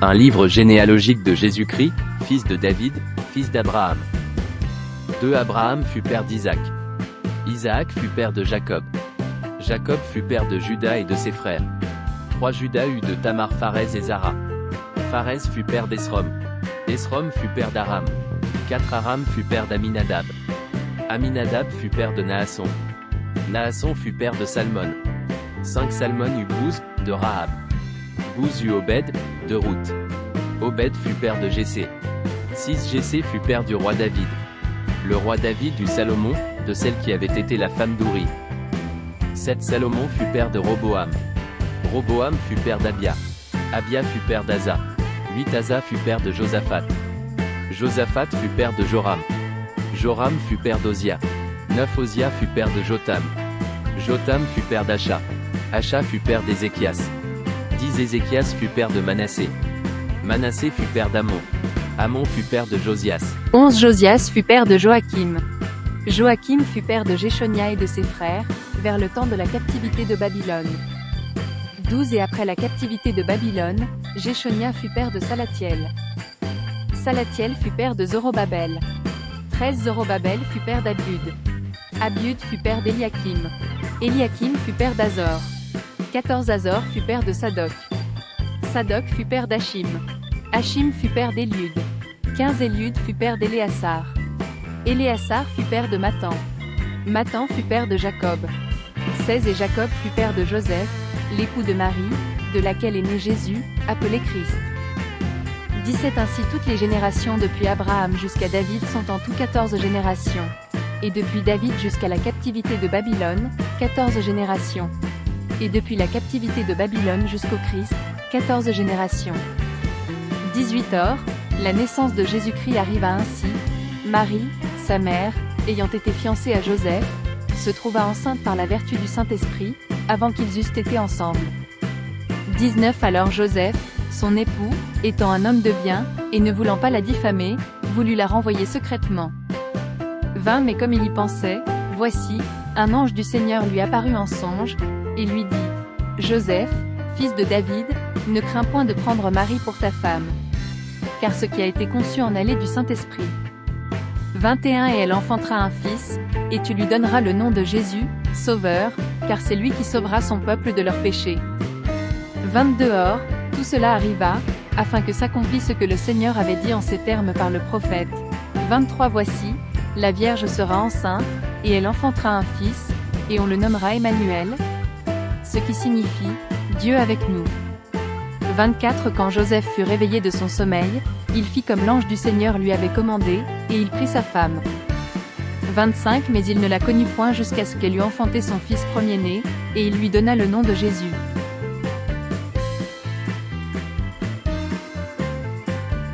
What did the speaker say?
Un livre généalogique de Jésus-Christ, fils de David, fils d'Abraham. 2 Abraham fut père d'Isaac. Isaac fut père de Jacob. Jacob fut père de Juda et de ses frères. 3 Juda eut de Tamar Pharez et Zara. Pharez fut père d'Esrom. Esrom fut père d'Aram. 4 Aram fut père d'Aminadab. Aminadab fut père de Naasson. Naasson fut père de Salmon. 5 Salmon eut Bouz, de Rahab. Bouz eut Obed, de Ruth. Obed fut père de Jessé. 6 Jessé fut père du roi David. Le roi David eut Salomon, de celle qui avait été la femme d'Uri. 7 Salomon fut père de Roboam. Roboam fut père d'Abia. Abia fut père d'Asa. 8 Asa fut père de Josaphat. Josaphat fut père de Joram. Joram fut père d'Ozia. 9 Ozia fut père de Jotam. Jotam fut père d'Acha. Acha fut père d'Ézéchias. 10 Ézéchias fut père de Manassé. Manassé fut père d'Amon. Amon fut père de Josias. 11 Josias fut père de Joachim. Joachim fut père de Jéchonia et de ses frères, vers le temps de la captivité de Babylone. 12 Et après la captivité de Babylone, Jéchonia fut père de Salatiel. Salatiel fut père de Zorobabel. 13 Zorobabel fut père d'Abiud. Abiud fut père d'Eliakim. Eliakim fut père d'Azor. 14 Azor fut père de Sadoc. Sadoc fut père d'Achim. Achim fut père d'Éliud. 15 Éliud fut père d'Éléassar. Éléassar fut père de Mathan. Mathan fut père de Jacob. 16 Et Jacob fut père de Joseph, l'époux de Marie, de laquelle est né Jésus, appelé Christ. 17 Ainsi toutes les générations depuis Abraham jusqu'à David sont en tout 14 générations. Et depuis David jusqu'à la captivité de Babylone, 14 générations. Et depuis la captivité de Babylone jusqu'au Christ, 14 générations. 18 Or, la naissance de Jésus-Christ arriva ainsi. Marie, sa mère, ayant été fiancée à Joseph, se trouva enceinte par la vertu du Saint-Esprit, avant qu'ils eussent été ensemble. 19 Alors Joseph, son époux, étant un homme de bien, et ne voulant pas la diffamer, voulut la renvoyer secrètement. 20 Mais comme il y pensait, voici, un ange du Seigneur lui apparut en songe, et lui dit : Joseph, fils de David, ne crains point de prendre Marie pour ta femme. Car ce qui a été conçu en allait du Saint-Esprit. 21 Et elle enfantera un fils, et tu lui donneras le nom de Jésus, Sauveur, car c'est lui qui sauvera son peuple de leurs péchés. 22 Or, tout cela arriva, afin que s'accomplisse ce que le Seigneur avait dit en ces termes par le prophète. 23 Voici, la Vierge sera enceinte, et elle enfantera un fils, et on le nommera Emmanuel, ce qui signifie « Dieu avec nous ». 24 Quand Joseph fut réveillé de son sommeil, il fit comme l'ange du Seigneur lui avait commandé, et il prit sa femme. 25 Mais il ne la connut point jusqu'à ce qu'elle eût enfanté son fils premier-né, et il lui donna le nom de Jésus.